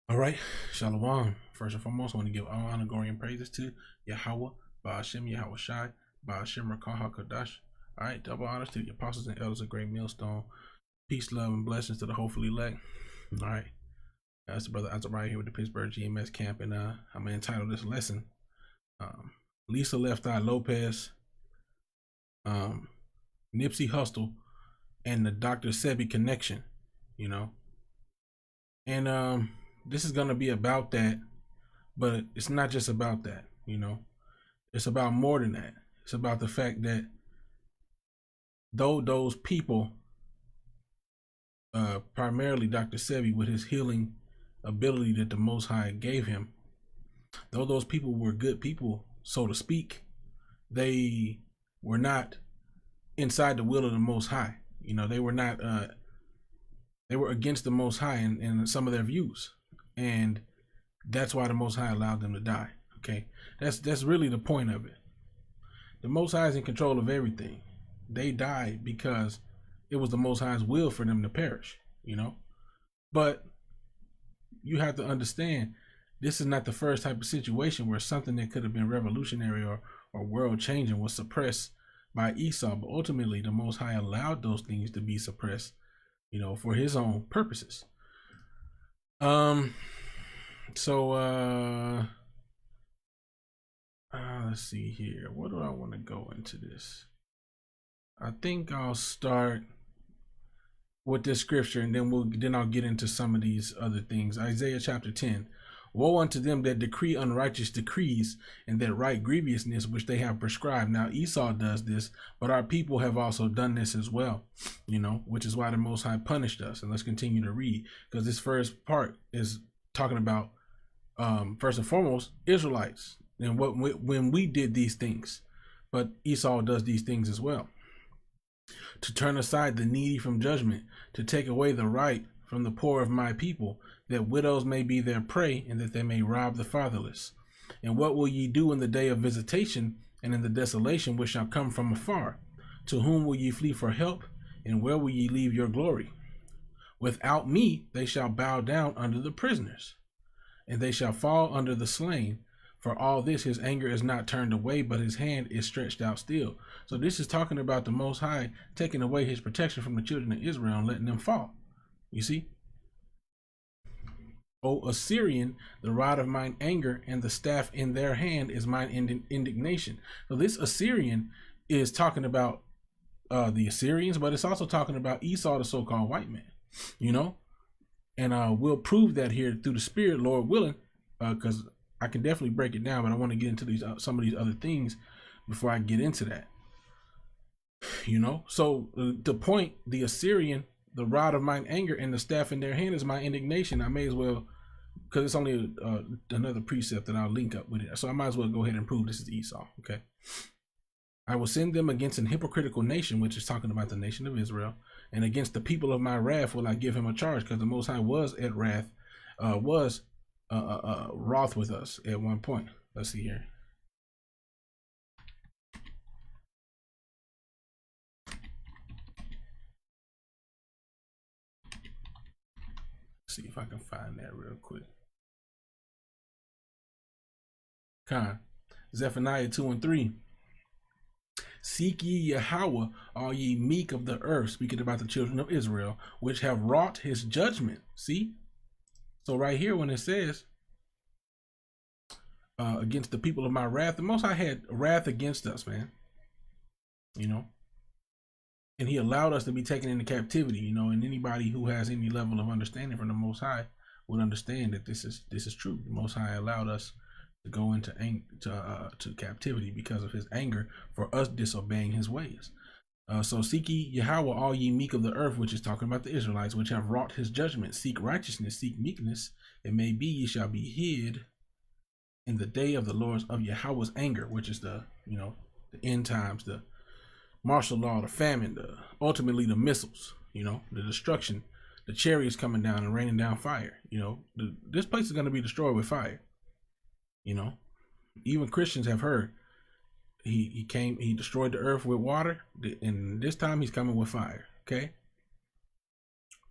All right, Shalawam. First and foremost, I want to give all honor, glory, and praises to Yahawah, Ba'ashem, Yahweh Shai, Ba'ashem, Rakah HaKadosh. All right, double honors to the apostles and elders of Great Millstone. Peace, love, and blessings to the hopefully elect. All right, that's the brother Azariah here with the Pittsburgh GMS camp, and I'm going to entitle this lesson, Lisa Left Eye Lopez, Nipsey Hustle, and the Dr. Sebi connection, you know. And this is going to be about that, but it's not just about that, you know. It's about more than that. It's about the fact that though those people, primarily Dr. Sebi with his healing ability that the Most High gave him, though those people were good people, so to speak, they were not inside the will of the Most High. You know, they were not, they were against the Most High in some of their views. And that's why the Most High allowed them to die. Okay, that's really the point of it. The Most High is in control of everything. They died because it was the Most High's will for them to perish, you know. But you have to understand, this is not the first type of situation where something that could have been revolutionary or world changing was suppressed by Esau. But ultimately, the Most High allowed those things to be suppressed, you know, for his own purposes. Let's see here. What do I want to go into this? I think I'll start with this scripture, and then I'll get into some of these other things. Isaiah chapter 10. Woe unto them that decree unrighteous decrees, and that write grievousness which they have prescribed. Now Esau does this, but our people have also done this as well, you know, which is why the Most High punished us. And let's continue to read, because this first part is talking about, first and foremost, Israelites and when we did these things. But Esau does these things as well. To turn aside the needy from judgment, to take away the right from the poor of my people, that widows may be their prey, and that they may rob the fatherless. And what will ye do in the day of visitation, and in the desolation which shall come from afar? To whom will ye flee for help, and where will ye leave your glory? Without me they shall bow down under the prisoners, and they shall fall under the slain. For all this his anger is not turned away, but his hand is stretched out still. So this is talking about the Most High taking away his protection from the children of Israel and letting them fall. You see? O Assyrian, the rod of mine anger and the staff in their hand is mine indignation. So this Assyrian is talking about the Assyrians, but it's also talking about Esau, the so-called white man, you know? And we'll prove that here through the Spirit, Lord willing, because I can definitely break it down, but I want to get into these some of these other things before I get into that. You know, so the point, the Assyrian, the rod of mine anger and the staff in their hand is my indignation. I may as well, because it's only another precept that I'll link up with it. So I might as well go ahead and prove this is Esau. Okay. I will send them against an hypocritical nation, which is talking about the nation of Israel, and against the people of my wrath will I give him a charge, because the Most High was at wrath, wroth with us at one point. Let's see here. See if I can find that real quick. Zephaniah 2 and 3. Seek ye Yahawah, all ye meek of the earth, speaking about the children of Israel, which have wrought his judgment. See? So right here when it says, against the people of my wrath, the Most High had wrath against us, man. You know? And he allowed us to be taken into captivity, you know, and anybody who has any level of understanding from the Most High would understand that this is true. The Most High allowed us to go into to captivity because of his anger for us disobeying his ways. So seek ye Yahawah, all ye meek of the earth, which is talking about the Israelites, which have wrought his judgment. Seek righteousness, seek meekness. It may be ye shall be hid in the day of the Lord's of Yahawah's anger, which is the, you know, the end times, the martial law, the famine, ultimately the missiles, you know, the destruction, the chariots coming down and raining down fire. You know, this place is going to be destroyed with fire. You know, even Christians have heard he destroyed the earth with water, and this time he's coming with fire. Okay,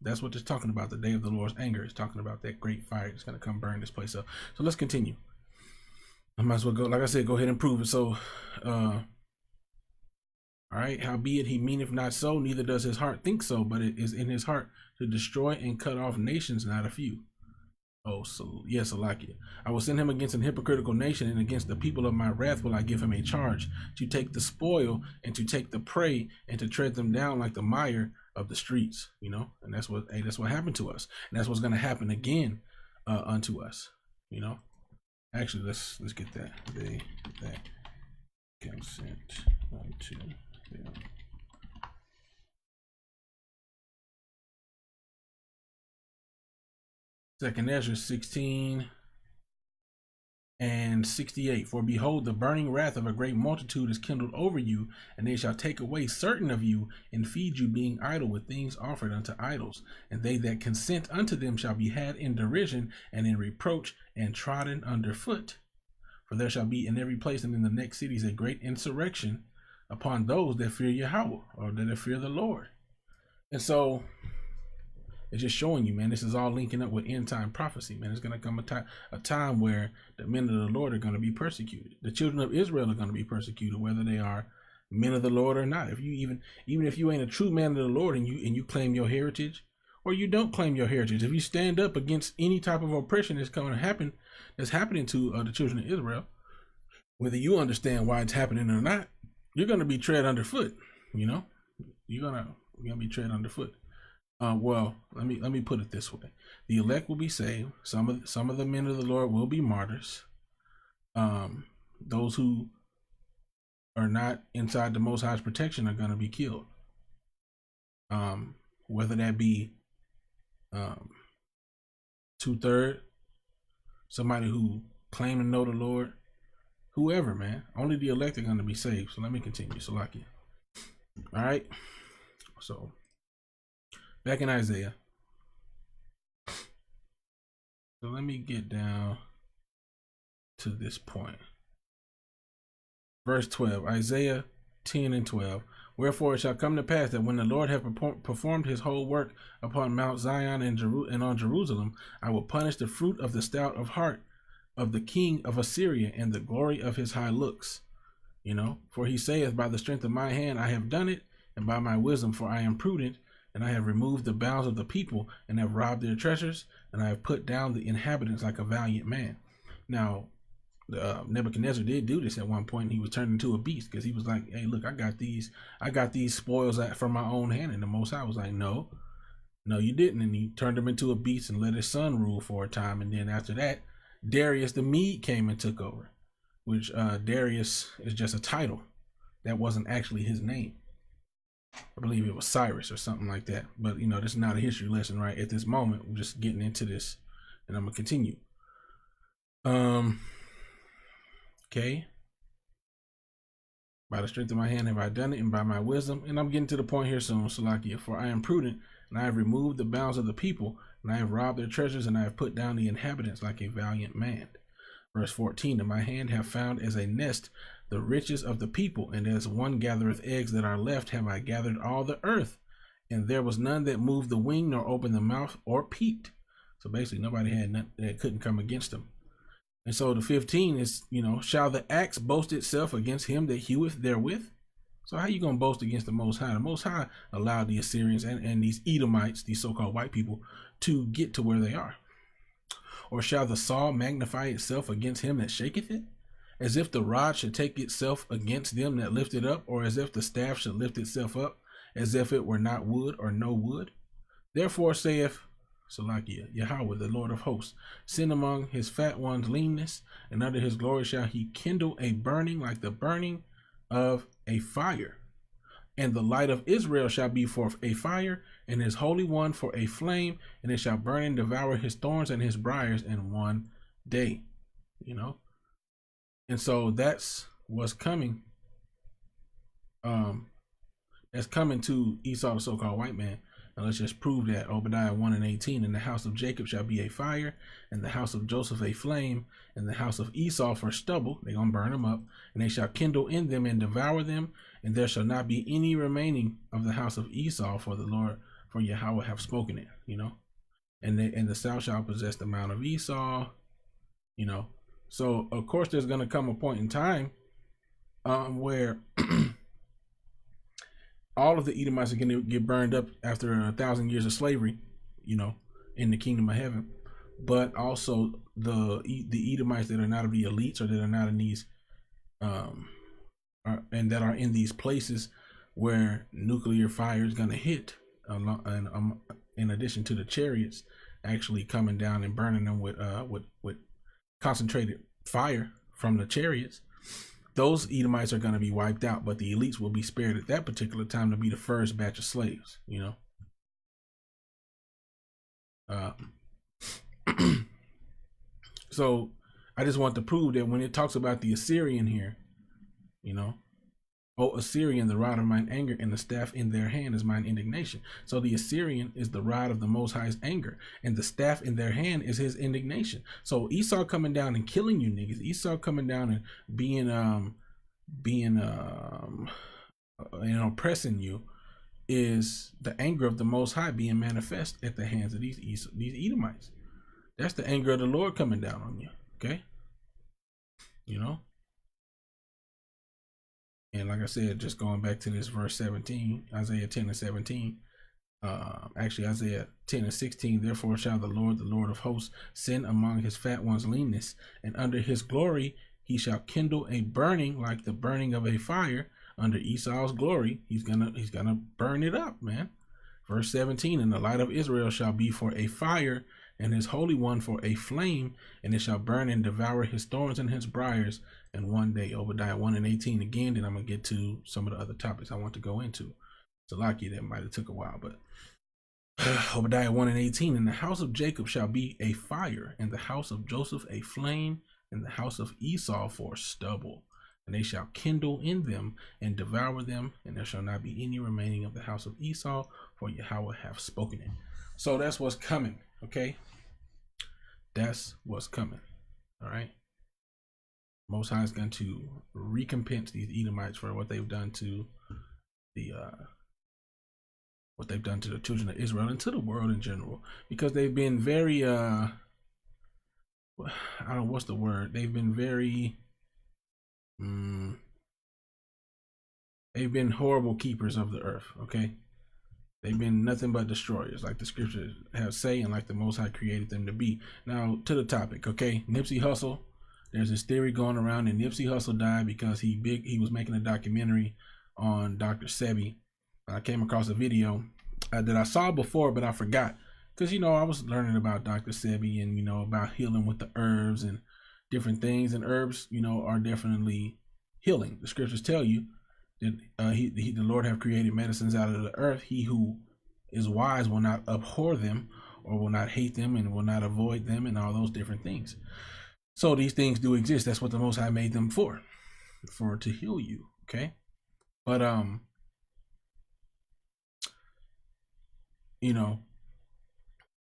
That's what it's talking about. The day of the Lord's anger. It's talking about that great fire that's going to come burn this place up. So let's continue. I might as well go, like I said, go ahead and prove it. So, all right, howbeit he meaneth not so, neither does his heart think so, but it is in his heart to destroy and cut off nations, not a few. Oh, so yes, I like it. I will send him against an hypocritical nation, and against the people of my wrath will I give him a charge, to take the spoil and to take the prey and to tread them down like the mire of the streets. You know, and that's what happened to us, and that's what's going to happen again unto us. You know, actually, let's get that they that consent unto them. Second Ezra 16 and 68. For behold, the burning wrath of a great multitude is kindled over you, and they shall take away certain of you, and feed you, being idle with things offered unto idols. And they that consent unto them shall be had in derision and in reproach, and trodden under foot. For there shall be in every place and in the next cities a great insurrection upon those that fear Yahawah, or that fear the Lord. And so it's just showing you, man, this is all linking up with end time prophecy, man. It's going to come a time where the men of the Lord are going to be persecuted. The children of Israel are going to be persecuted, whether they are men of the Lord or not. If you even if you ain't a true man of the Lord and you claim your heritage, or you don't claim your heritage, if you stand up against any type of oppression that's going to happen, that's happening to the children of Israel, whether you understand why it's happening or not, you're going to be tread underfoot. You know, you're gonna be tread underfoot. Well, let me put it this way: the elect will be saved. Some of the men of the Lord will be martyrs. Those who are not inside the Most High's protection are going to be killed. Whether that be 2/3, somebody who claim to know the Lord, whoever, man. Only the elect are going to be saved. So let me continue. Salaki. All right. So back in Isaiah. So let me get down to this point. Verse 12, Isaiah 10 and 12. Wherefore it shall come to pass that when the Lord hath performed his whole work upon Mount Zion and on Jerusalem, I will punish the fruit of the stout of heart of the king of Assyria and the glory of his high looks. You know, for he saith, by the strength of my hand I have done it, and by my wisdom, for I am prudent, and I have removed the bounds of the people, and have robbed their treasures, and I have put down the inhabitants like a valiant man. Now, Nebuchadnezzar did do this at one point. He was turned into a beast because he was like, hey, look, I got these spoils from my own hand. And the Most High was like, no, you didn't. And he turned him into a beast and let his son rule for a time. And then after that, Darius the Mede came and took over, which Darius is just a title. That wasn't actually his name. I believe it was Cyrus or something like that. But, you know, this is not a history lesson, right? At this moment, we're just getting into this, and I'm going to continue. Okay. By the strength of my hand have I done it, and by my wisdom, and I'm getting to the point here soon, Salakia, for I am prudent, and I have removed the bounds of the people, and I have robbed their treasures, and I have put down the inhabitants like a valiant man. Verse 14, and my hand have found as a nest the riches of the people, and as one gathereth eggs that are left, have I gathered all the earth, and there was none that moved the wing, nor opened the mouth, or peeped. So basically, nobody had none that couldn't come against them. And so the 15 is, you know, shall the axe boast itself against him that heweth therewith? So how you going to boast against the Most High? The Most High allowed the Assyrians and these Edomites, these so-called white people, to get to where they are. Or shall the saw magnify itself against him that shaketh it? As if the rod should take itself against them that lift it up, or as if the staff should lift itself up, as if it were not wood or no wood? Therefore saith Salakia, Yahawah, the Lord of hosts, send among his fat ones leanness, and under his glory shall he kindle a burning like the burning of a fire. And the light of Israel shall be for a fire, and his Holy One for a flame, and it shall burn and devour his thorns and his briars in one day. You know? And so that's what's coming. That's coming to Esau, the so-called white man. Now let's just prove that. Obadiah 1 and 18, and the house of Jacob shall be a fire, and the house of Joseph a flame, and the house of Esau for stubble. They're going to burn them up, and they shall kindle in them and devour them, and there shall not be any remaining of the house of Esau, for for Yahawah have spoken it, you know. And the south shall possess the mount of Esau, you know. So of course there's going to come a point in time where all of the Edomites are going to get burned up after 1,000 years of slavery, you know, in the kingdom of heaven. But also the Edomites that are not of the elites, or that are not in these and that are in these places where nuclear fire is going to hit, and in addition to the chariots actually coming down and burning them with concentrated fire from the chariots, those Edomites are going to be wiped out, but the elites will be spared at that particular time to be the first batch of slaves, you know. So I just want to prove that when it talks about the Assyrian here, you know, O Assyrian, the rod of mine anger, and the staff in their hand is mine indignation. So the Assyrian is the rod of the Most High's anger, and the staff in their hand is his indignation. So Esau coming down and killing you niggas, Esau coming down and being oppressing you, is the anger of the Most High being manifest at the hands of these Edomites. That's the anger of the Lord coming down on you. Okay, you know. And like I said, just going back to this verse 17, Isaiah 10 and 17, actually Isaiah 10 and 16, therefore shall the Lord of hosts, send among his fat ones leanness, and under his glory he shall kindle a burning like the burning of a fire. Under Esau's glory, he's gonna burn it up, man. Verse 17, and the light of Israel shall be for a fire, and his Holy One for a flame, and it shall burn and devour his thorns and his briars. And one day, Obadiah 1 and 18 again, then I'm going to get to some of the other topics I want to go into. So lucky that might have took a while, but Obadiah 1 and 18, and the house of Jacob shall be a fire, and the house of Joseph a flame, and the house of Esau for stubble. And they shall kindle in them and devour them, and there shall not be any remaining of the house of Esau, for Yahawah hath spoken it. So that's what's coming, okay? That's what's coming, all right? Most High is going to recompense these Edomites for what they've done to the children of Israel and to the world in general, because they've been very I don't know what's the word. They've been very they've been horrible keepers of the earth, okay? They've been nothing but destroyers, like the scriptures have say, and like the Most High created them to be. Now to the topic, okay? Nipsey Hussle. There's this theory going around that Nipsey Hussle died because he was making a documentary on Dr. Sebi. I came across a video that I saw before, but I forgot, because you know I was learning about Dr. Sebi and, you know, about healing with the herbs and different things, and herbs, you know, are definitely healing. The scriptures tell you that the Lord have created medicines out of the earth. He who is wise will not abhor them, or will not hate them, and will not avoid them, and all those different things. So these things do exist. That's what the Most High made them for to heal you, okay? But you know,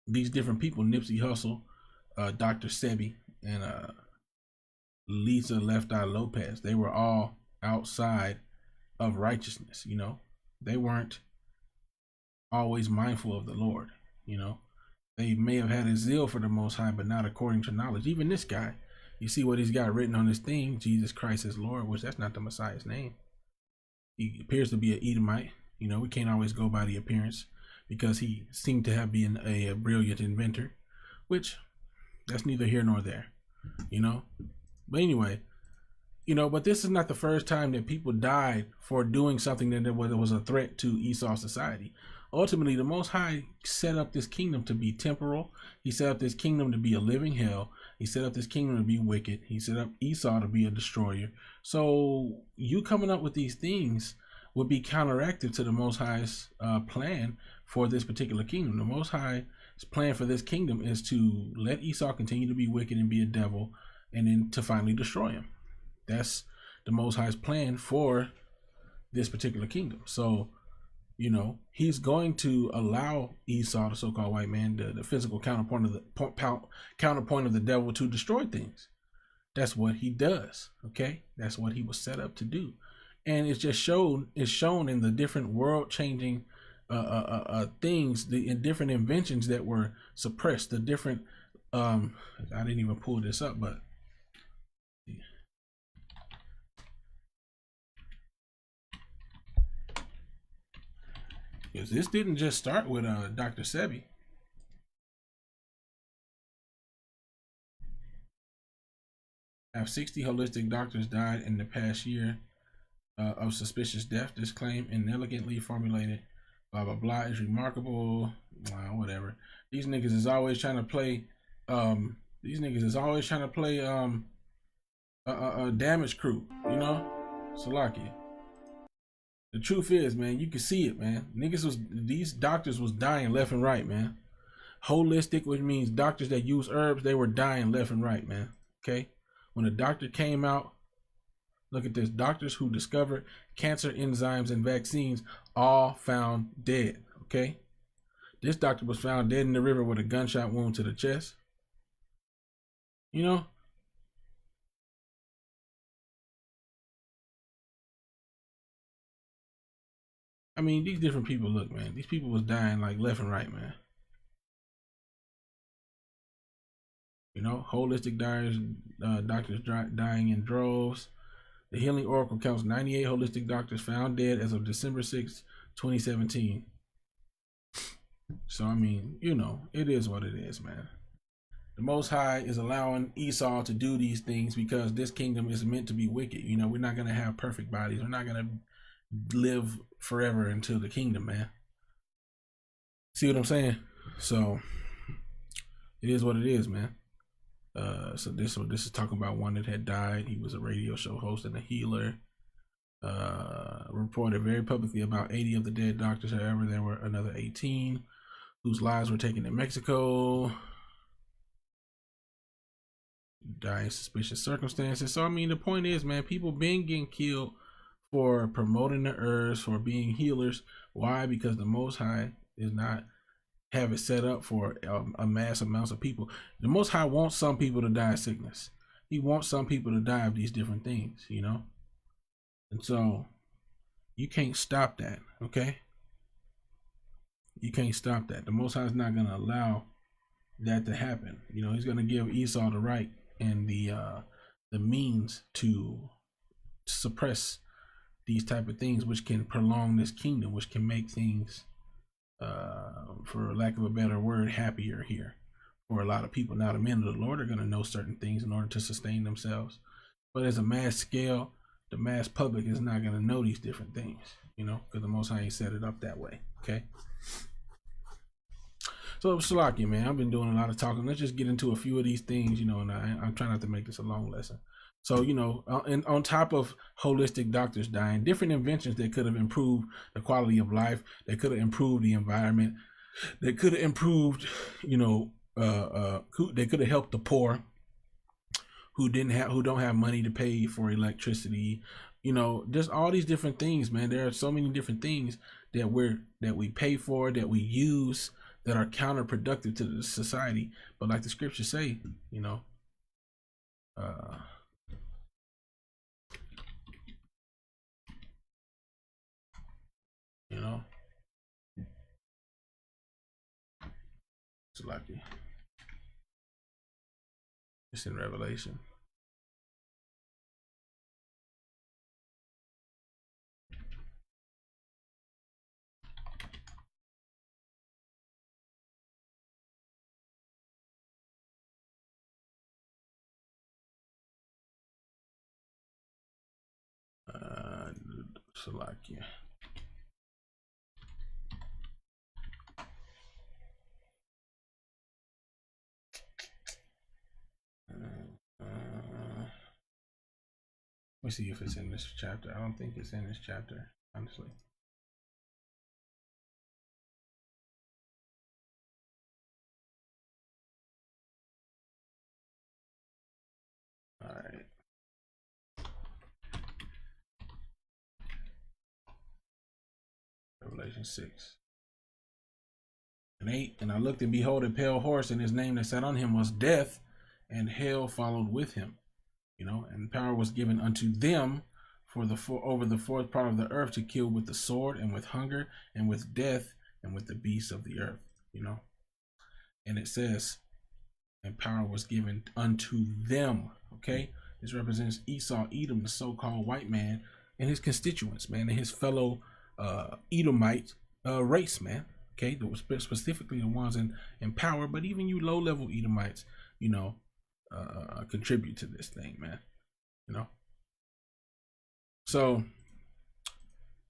these different people, Nipsey Hussle, Dr. Sebi, and Lisa Left Eye Lopez, they were all outside of righteousness, you know. They weren't always mindful of the Lord, you know. They may have had a zeal for the Most High, but not according to knowledge. Even this guy, you see what he's got written on his thing, Jesus Christ is Lord, which that's not the Messiah's name. He appears to be an Edomite. You know, we can't always go by the appearance, because he seemed to have been a brilliant inventor, which that's neither here nor there, you know. But anyway, you know, but this is not the first time that people died for doing something that was a threat to Esau society. Ultimately, the Most High set up this kingdom to be temporal. He set up this kingdom to be a living hell. He set up this kingdom to be wicked. He set up Esau to be a destroyer. So you coming up with these things would be counteractive to the Most High's plan for this particular kingdom. The Most High's plan for this kingdom is to let Esau continue to be wicked and be a devil, and then to finally destroy him. That's the Most High's plan for this particular kingdom. So, you know, he's going to allow Esau, the so-called white man, the physical counterpoint of the devil, to destroy things. That's what he does. Okay, that's what he was set up to do, and it's just shown in the different world-changing things, the different inventions that were suppressed, the different I didn't even pull this up, but because this didn't just start with Dr. Sebi. Have 60 holistic doctors died in the past year of suspicious death. This claim, inelegantly formulated, blah blah blah, is remarkable. Whatever. These niggas is always trying to play. A damage crew. You know, Salakia. The truth is, man, you can see it, man. These doctors was dying left and right, man. Holistic, which means doctors that use herbs, they were dying left and right, man. Okay. When a doctor came out, look at this, doctors who discovered cancer enzymes and vaccines all found dead, okay? This doctor was found dead in the river with a gunshot wound to the chest. You know? I mean, these different people, look, man, these people was dying like left and right, man. You know, holistic doctors dying in droves. The Healing Oracle counts 98 holistic doctors found dead as of December 6, 2017. So, I mean, you know, it is what it is, man. The Most High is allowing Esau to do these things because this kingdom is meant to be wicked. You know, we're not going to have perfect bodies. We're not going to live forever until the kingdom, man. See what I'm saying? So, it is what it is, man. So this is talking about one that had died. He was a radio show host and a healer. Reported very publicly about 80 of the dead doctors. However, there were another 18 whose lives were taken in Mexico. Die in suspicious circumstances. So I mean, the point is, man, people been getting killed for promoting the herbs, for being healers. Why? Because the Most High is not have it set up for a mass amounts of people. The Most High wants some people to die of sickness. He wants some people to die of these different things, you know? And so you can't stop that, okay? You can't stop that. The Most High is not going to allow that to happen. You know, he's going to give Esau the right and the means to suppress these type of things, which can prolong this kingdom, which can make things for lack of a better word, happier here for a lot of people. Now, the men of the Lord are going to know certain things in order to sustain themselves, but as a mass scale, the mass public is not going to know these different things, you know, because the Most High ain't set it up that way. Okay. So, Shalaki, man, I've been doing a lot of talking. Let's just get into a few of these things, you know, and I'm trying not to make this a long lesson. So, you know, and on top of holistic doctors dying, different inventions that could have improved the quality of life, that could have improved the environment, that could have improved, you know, they could have helped the poor who don't have money to pay for electricity, you know, just all these different things, man. There are so many different things that we pay for, that we use, that are counterproductive to the society. But like the scriptures say, you know, it's lucky. It's in Revelation. Salakia. Let me see if it's in this chapter. I don't think it's in this chapter, honestly. All right. Revelation 6 and 8. And I looked, and behold, a pale horse, and his name that sat on him was Death, and hell followed with him. You know, and power was given unto them over the fourth part of the earth to kill with the sword, and with hunger, and with death, and with the beasts of the earth, you know. And it says, and power was given unto them. Okay, this represents Esau, Edom, the so-called white man, and his constituents, man, and his fellow Edomite race, man. Okay, specifically the ones in power, but even you low-level Edomites, you know, contribute to this thing, man. You know, so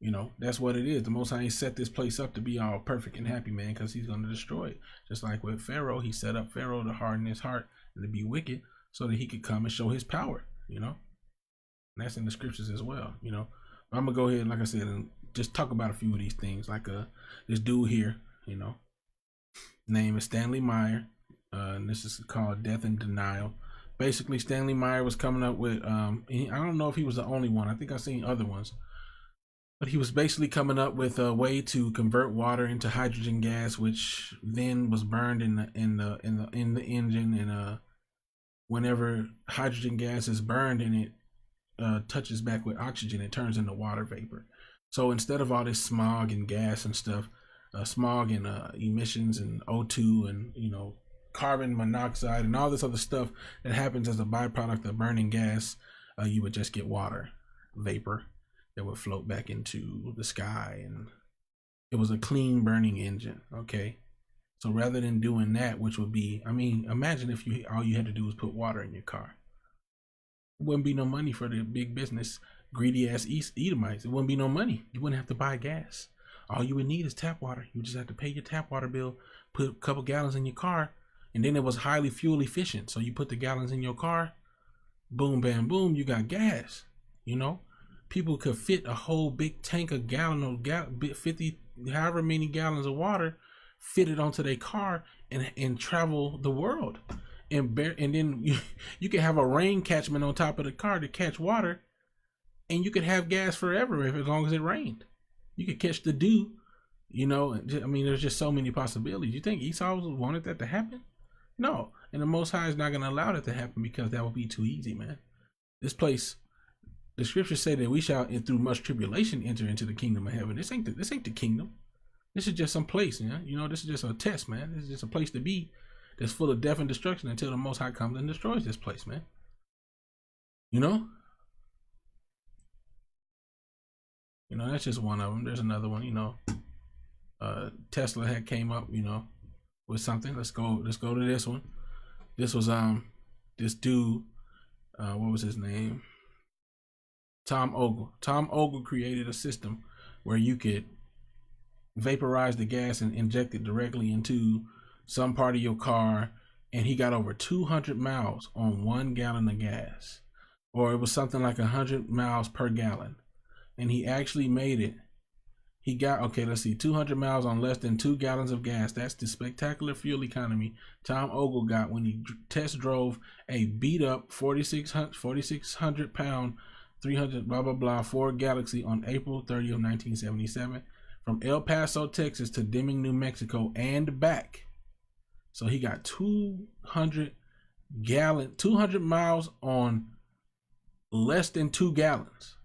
you know that's what it is. The Most High set this place up to be all perfect and happy, man, because He's going to destroy it. Just like with Pharaoh, He set up Pharaoh to harden his heart and to be wicked, so that he could come and show His power. You know, and that's in the scriptures as well. You know, but I'm gonna go ahead, like I said, and just talk about a few of these things. Like this dude here, you know, name is Stanley Meyer, and this is called Death and Denial. Basically, Stanley Meyer was coming up with I don't know if he was the only one. I think I've seen other ones, but he was basically coming up with a way to convert water into hydrogen gas, which then was burned in the engine. And whenever hydrogen gas is burned and it touches back with oxygen, it turns into water vapor. So instead of all this smog and gas and stuff, smog and emissions and O2 and, you know, carbon monoxide and all this other stuff that happens as a byproduct of burning gas, you would just get water vapor that would float back into the sky, and it was a clean burning engine. Okay, so rather than doing that, which would be, I mean, imagine if all you had to do was put water in your car. It wouldn't be no money for the big business greedy ass Edomites. It wouldn't be no money. You wouldn't have to buy gas. All you would need is tap water. You just have to pay your tap water bill, put a couple gallons in your car, and then it was highly fuel efficient. So you put the gallons in your car, boom, bam, boom, you got gas. You know, people could fit a whole big tank of 50, however many gallons of water, fit it onto their car and travel the world. And then you could have a rain catchment on top of the car to catch water, and you could have gas forever as long as it rained. You could catch the dew, you know. I mean, there's just so many possibilities. You think Esau wanted that to happen? No. And the Most High is not going to allow that to happen, because that would be too easy, man. This place, the scriptures say that we shall, through much tribulation, enter into the kingdom of heaven. This ain't the kingdom. This is just some place, man. You know, this is just a test, man. This is just a place to be that's full of death and destruction until the Most High comes and destroys this place, man. You know? You know, that's just one of them. There's another one, you know. Tesla had came up, you know, with something. Let's go to this one. This was this dude, what was his name? Tom Ogle. Tom Ogle created a system where you could vaporize the gas and inject it directly into some part of your car, and he got over 200 miles on 1 gallon of gas, or it was something like 100 miles per gallon. And he actually made it. He got, okay, let's see, 200 miles on less than 2 gallons of gas. That's the spectacular fuel economy Tom Ogle got when he test drove a beat up 4,600 pound 300 blah blah blah Ford Galaxy on April 30th, 1977, from El Paso, Texas to Deming, New Mexico and back. So he got 200 miles on less than 2 gallons.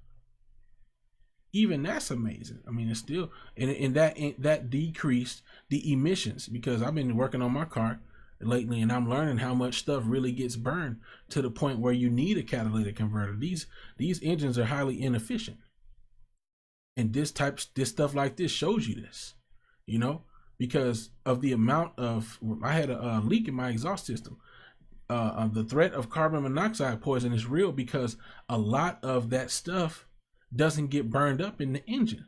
Even that's amazing. I mean, it's still, and that decreased the emissions, because I've been working on my car lately, and I'm learning how much stuff really gets burned to the point where you need a catalytic converter. These engines are highly inefficient, and this stuff like this shows you this, you know, because of the amount of, I had a leak in my exhaust system. The threat of carbon monoxide poison is real, because a lot of that stuff doesn't get burned up in the engine,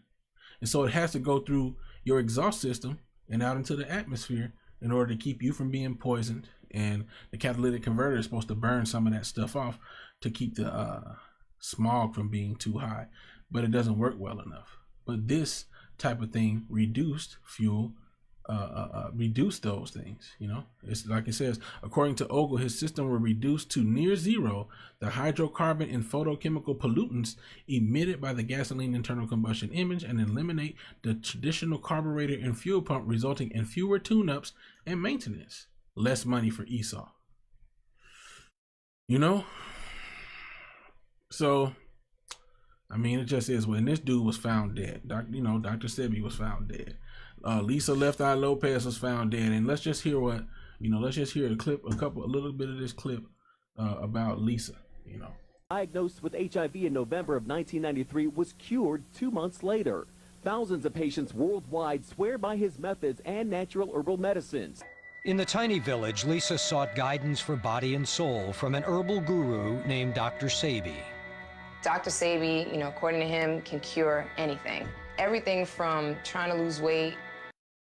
and so it has to go through your exhaust system and out into the atmosphere in order to keep you from being poisoned. And the catalytic converter is supposed to burn some of that stuff off to keep the smog from being too high, but it doesn't work well enough. But this type of thing reduced those things, you know. It's like it says, according to Ogle, his system will reduce to near zero the hydrocarbon and photochemical pollutants emitted by the gasoline internal combustion engine, and eliminate the traditional carburetor and fuel pump, resulting in fewer tune-ups and maintenance. Less money for Esau, you know. So I mean, it just is. When this dude was found dead, Dr. Sebi was found dead. Lisa Left Eye Lopez was found dead. And let's just hear what, let's just hear a little bit of this clip about Lisa, Diagnosed with HIV in November of 1993, was cured 2 months later. Thousands of patients worldwide swear by his methods and natural herbal medicines. In the tiny village, Lisa sought guidance for body and soul from an herbal guru named Dr. Sebi. Dr. Sebi, according to him, can cure anything. Everything from trying to lose weight.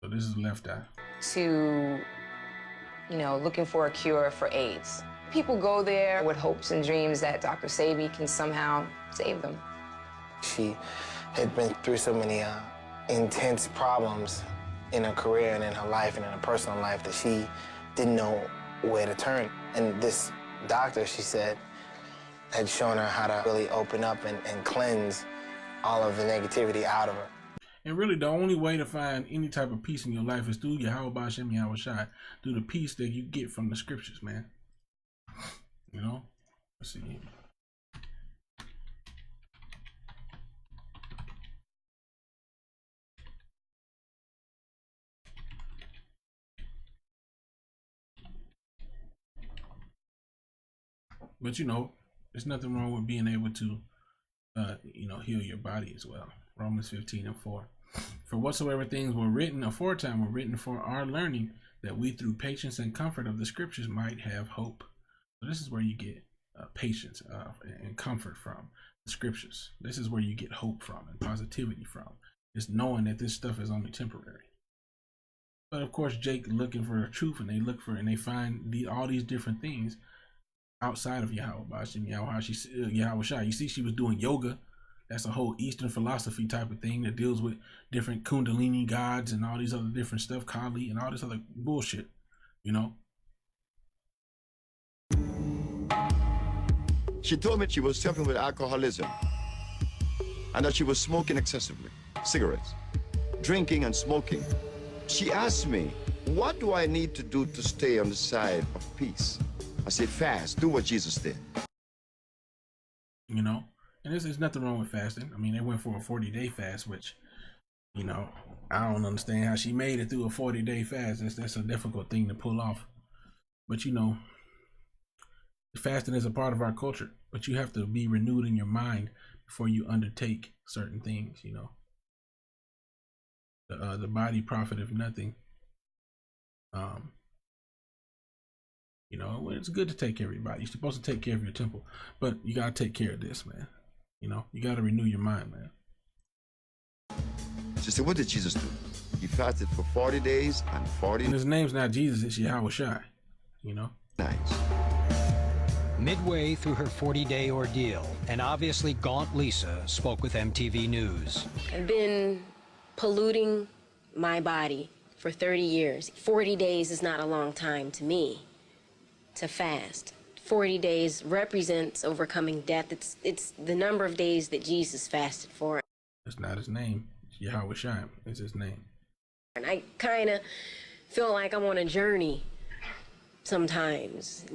So this is Left Eye. To, looking for a cure for AIDS. People go there with hopes and dreams that Dr. Sebi can somehow save them. She had been through so many intense problems in her career and in her life and in her personal life that she didn't know where to turn. And this doctor, she said, had shown her how to really open up and cleanse all of the negativity out of her. And really, the only way to find any type of peace in your life is through Yahawah Shem Yahawah, through the peace that you get from the scriptures, man. Let's see. But there's nothing wrong with being able to, heal your body as well. Romans 15:4. For whatsoever things were written aforetime were written for our learning, that we through patience and comfort of the scriptures might have hope. So this is where you get patience and comfort from the scriptures. This is where you get hope from and positivity from. It's knowing that this stuff is only temporary. But of course, Jake looking for the truth, and they find all these different things outside of Yahawah Shem Yahawah. You see, she was doing yoga. That's a whole Eastern philosophy type of thing that deals with different Kundalini gods and all these other different stuff, Kali and all this other bullshit, She told me she was suffering with alcoholism and that she was smoking excessively, cigarettes, drinking and smoking. She asked me, what do I need to do to stay on the side of peace? I said, fast, do what Jesus did. And there's nothing wrong with fasting. I mean, they went for a 40-day fast, which, I don't understand how she made it through a 40-day fast. That's a difficult thing to pull off. But, fasting is a part of our culture, but you have to be renewed in your mind before you undertake certain things. The body profiteth nothing. It's good to take care of your body. You're supposed to take care of your temple, but you gotta take care of this, man. You gotta renew your mind, man. She said, what did Jesus do? He fasted for 40 days and 40 And his name's not Jesus, it's Yahawah, nights. Midway through her 40-day ordeal, an obviously gaunt Lisa spoke with MTV News. I've been polluting my body for 30 years. 40 days is not a long time to me to fast. 40 days represents overcoming death. It's the number of days that Jesus fasted for. It's not his name. It's Yahawah. It's his name. And I kind of feel like I'm on a journey sometimes.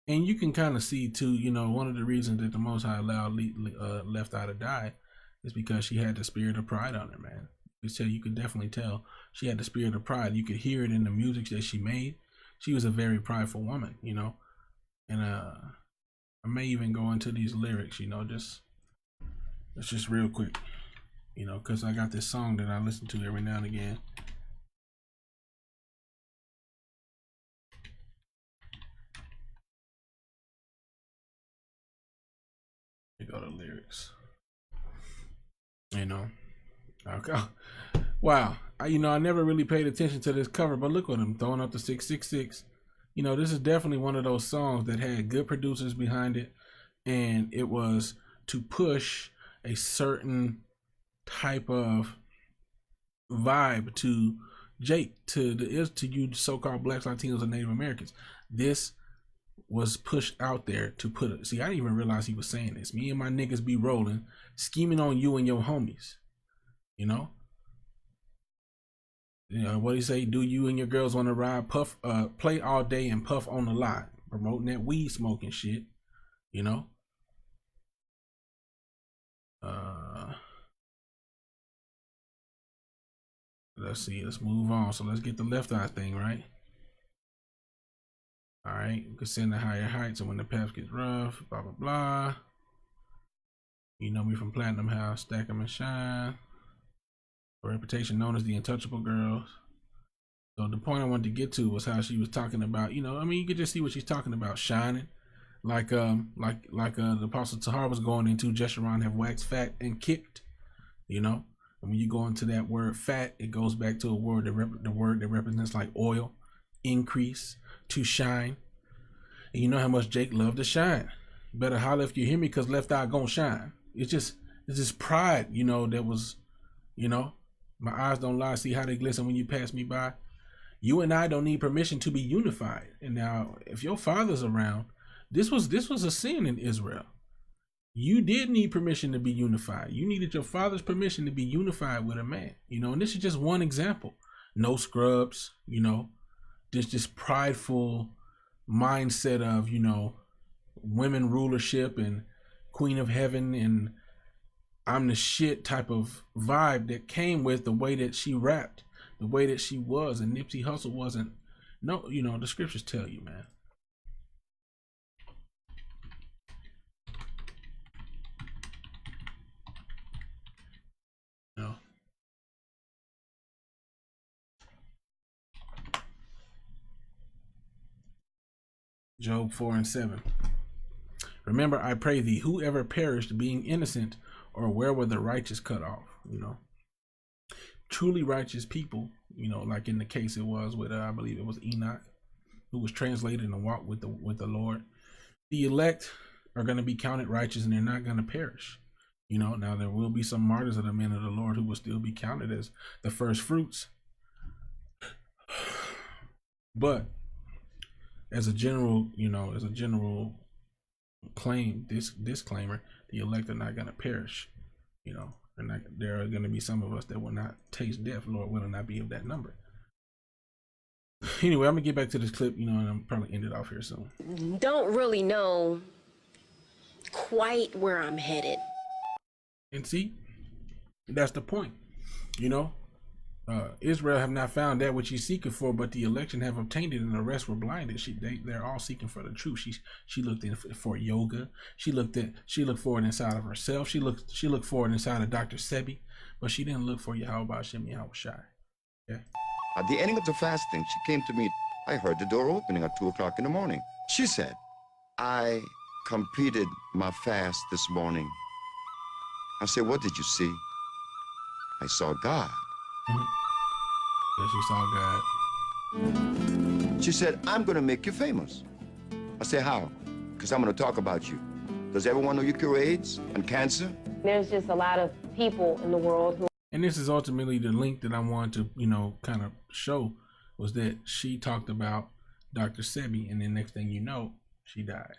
And you can kind of see too, one of the reasons that the Most High allowed Left Eye to die is because she had the spirit of pride on her, man. You could definitely tell she had the spirit of pride. You could hear it in the music that she made. She was a very prideful woman, And I may even go into these lyrics, just real quick, because I got this song that I listen to every now and again. You go to lyrics. Okay. Wow. I never really paid attention to this cover, but look at him throwing up the 666. This is definitely one of those songs that had good producers behind it, and it was to push a certain type of vibe to Jake, to you so-called blacks, Latinos, and Native Americans. This was pushed out there to put it. See, I didn't even realize he was saying this. Me and my niggas be rolling, scheming on you and your homies. What do you say? Do you and your girls want to ride, puff, play all day and puff on the lot, promoting that weed smoking shit, Let's see. Let's move on. So let's get the left eye thing right. All right. We can send to higher heights, and when the path gets rough, blah blah blah. You know me from Platinum House, Stack 'em and Shine. A reputation known as the Untouchable Girls. So the point I wanted to get to was how she was talking about, you know, I mean, you could just see what she's talking about, shining, like the Apostle Tahar was going into. Jeshurun have waxed fat and kicked, you know. And when you go into that word fat, it goes back to a word the word that represents like oil, increase, to shine. And you know how much Jake loved to shine. You better holler if you hear me, because left eye gonna shine. It's just pride, you know, that was, you know, my eyes don't lie, see how they glisten when you pass me by. You and I don't need permission to be unified. And now, if your father's around, this was a sin in Israel. You did need permission to be unified. You needed your father's permission to be unified with a man, you know. And this is just one example. No scrubs, you know. This prideful mindset of, you know, women rulership and queen of heaven and I'm the shit type of vibe that came with the way that she rapped, the way that she was. And Nipsey Hussle wasn't. No, you know, the scriptures tell you, man. You know. Job 4:7. Remember, I pray thee, whoever perished being innocent, or where were the righteous cut off? You know, truly righteous people, you know, like in the case it was with, I believe it was Enoch, who was translated and walked with the Lord. The elect are going to be counted righteous, and they're not going to perish. You know, now there will be some martyrs of the men of the Lord who will still be counted as the first fruits. But as a general, you know, as a general disclaimer, the elect are not going to perish. You know, there are going to be some of us that will not taste death. Lord will not be of that number. Anyway, I'm gonna get back to this clip, you know, and I'm probably end it off here soon. Don't really know quite where I'm headed. And see, that's the point. You know, Israel have not found that which he's seeking for, but the election have obtained it, and the rest were blinded. They're all seeking for the truth. She looked in for yoga. She looked for it inside of herself. She looked for it inside of Dr. Sebi, but she didn't look for Yahawah Yahawah. Yeah. At the ending of the fasting, she came to me. I heard the door opening at 2 o'clock in the morning. She said, I completed my fast this morning. I said, what did you see? I saw God. Yeah, she saw God. She said, I'm going to make you famous. I said, how? Because I'm going to talk about you. Does everyone know you cure AIDS and cancer? There's just a lot of people in the world who... And this is ultimately the link that I wanted to, you know, kind of show, was that she talked about Dr. Sebi, and then next thing you know, she died.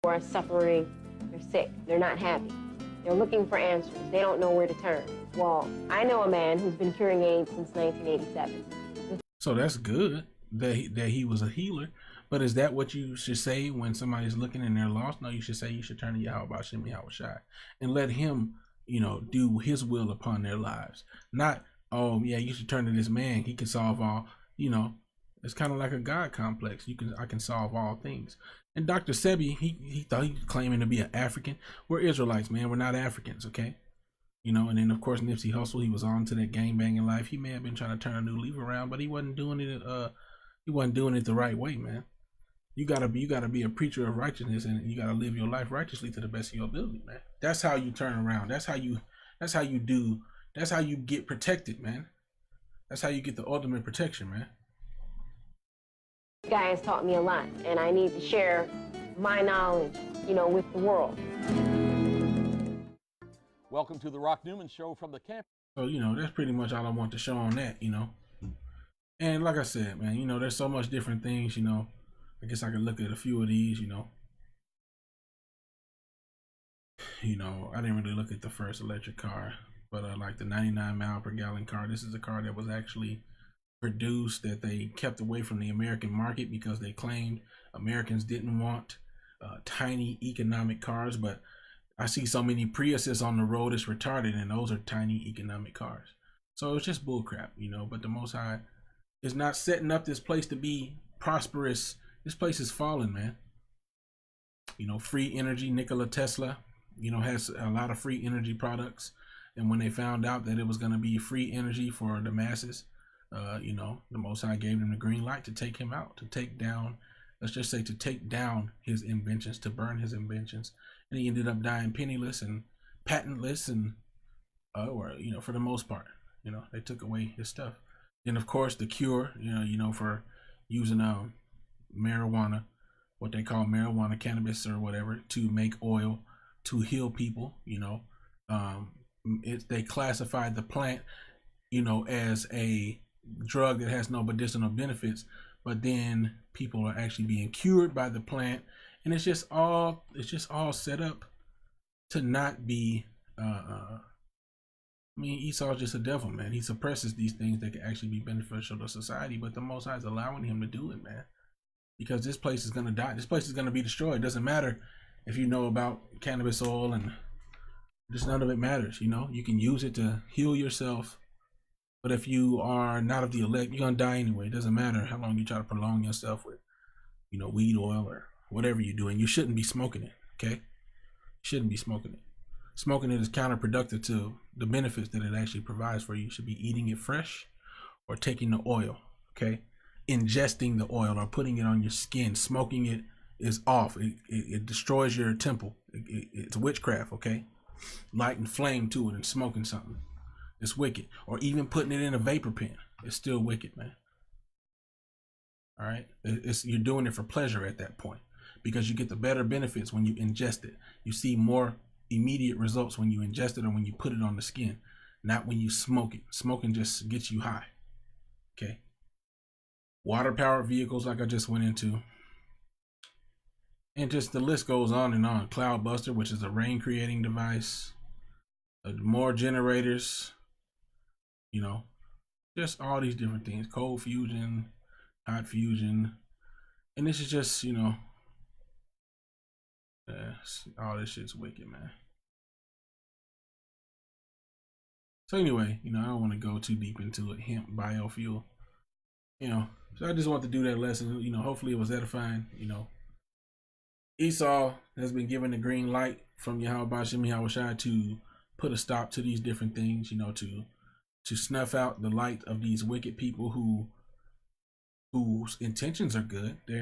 Who are suffering, they're sick, they're not happy. They're looking for answers. They don't know where to turn. Well, I know a man who's been curing AIDS since 1987. So that's good that he was a healer. But is that what you should say when somebody's looking and they're lost? No, you should say you should turn to Yahawah Yahawah and let him, you know, do his will upon their lives. Not, oh yeah, you should turn to this man. He can solve all, you know. It's kind of like a God complex. I can solve all things. And Dr. Sebi, he thought he was claiming to be an African. We're Israelites, man. We're not Africans, okay? You know, and then of course Nipsey Hussle, he was on to that gang banging life. He may have been trying to turn a new leaf around, but he wasn't doing it. He wasn't doing it the right way, man. You gotta be a preacher of righteousness, and you gotta live your life righteously to the best of your ability, man. That's how you turn around. That's how you get protected, man. That's how you get the ultimate protection, man. This guy has taught me a lot, and I need to share my knowledge, you know, with the world. Welcome to the Rock Newman Show from the camp. So, you know, that's pretty much all I want to show on that, you know. And like I said, man, you know, there's so much different things, you know. I guess I could look at a few of these, you know. You know, I didn't really look at the first electric car, but like the 99 mile per gallon car, this is a car that was actually produced, that they kept away from the American market because they claimed Americans didn't want tiny economic cars. But I see so many Priuses on the road, it's retarded, and those are tiny economic cars. So it's just bullcrap, you know. But the Most High is not setting up this place to be prosperous. This place is falling, man. You know, free energy. Nikola Tesla, you know, has a lot of free energy products. And when they found out that it was going to be free energy for the masses, you know, the Most High gave him the green light to take him out, to take down, let's just say, to take down his inventions, to burn his inventions. And he ended up dying penniless and patentless, and or, you know, for the most part, you know, they took away his stuff. And of course, the cure, you know, for using marijuana, what they call marijuana, cannabis or whatever, to make oil to heal people, you know, they classified the plant, you know, as a drug that has no medicinal benefits, but then people are actually being cured by the plant, and it's just all set up to not be. I mean, Esau's just a devil, man. He suppresses these things that can actually be beneficial to society, but the Most High is allowing him to do it, man, because this place is gonna die. This place is gonna be destroyed. It doesn't matter if you know about cannabis oil, and just none of it matters. You know, you can use it to heal yourself, but if you are not of the elect, you're gonna die anyway. It doesn't matter how long you try to prolong yourself with, you know, weed oil or whatever you're doing. You shouldn't be smoking it, okay? Shouldn't be smoking it. Smoking it is counterproductive to the benefits that it actually provides for you. You should be eating it fresh or taking the oil, okay? Ingesting the oil or putting it on your skin. Smoking it is off. It destroys your temple. It's witchcraft, okay? Lighting flame to it and smoking something. It's wicked. Or even putting it in a vapor pen. It's still wicked, man. All right? You're doing it for pleasure at that point, because you get the better benefits when you ingest it. You see more immediate results when you ingest it or when you put it on the skin, not when you smoke it. Smoking just gets you high. Okay? Water powered vehicles, like I just went into. And just the list goes on and on. Cloudbuster, which is a rain creating device. More generators. You know, just all these different things. Cold fusion, hot fusion. And this is just, you know, all this shit's wicked, man. So anyway, you know, I don't want to go too deep into it. Hemp biofuel, you know. So I just want to do that lesson. You know, hopefully it was edifying. You know, Esau has been given the green light from Yahawah to put a stop to these different things. You know, to snuff out the light of these wicked people whose intentions are good. They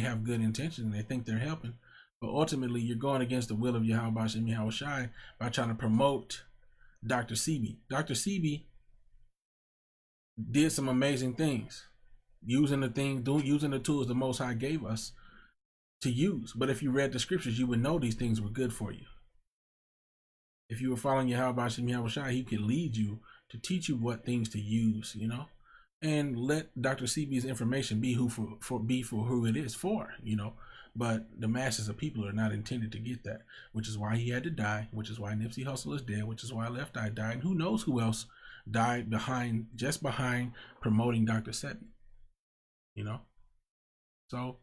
have good intentions, and they think they're helping. But ultimately, you're going against the will of Yahawah by trying to promote Dr. Sebi. Dr. Sebi did some amazing things, using the tools the Most High gave us to use. But if you read the scriptures, you would know these things were good for you. If you were following Yahawah, he could lead you to teach you what things to use, you know, and let Dr. Sebi's information be for who it is for, you know. But the masses of people are not intended to get that, which is why he had to die, which is why Nipsey Hussle is dead, which is why Left Eye died, and who knows who else died behind promoting Dr. Sebi, you know. So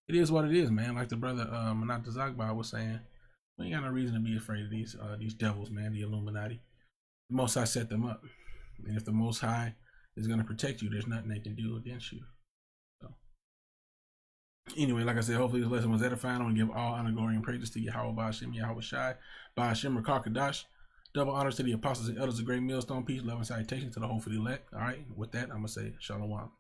it is what it is, man. Like the brother Manat Zagba was saying, we ain't got no reason to be afraid of these devils, man, the Illuminati. The Most High set them up, and if the Most High is going to protect you, there's nothing they can do against you. Anyway, like I said, hopefully this lesson was edifying. I want to give all honor, glory, and praises to Yahawah, Yahawah Shai, Ba'ashem, Rakakadash. Double honors to the apostles and elders of Great Millstone. Peace, love, and salutation to the whole for the elect. All right, with that, I'm going to say Shalawam.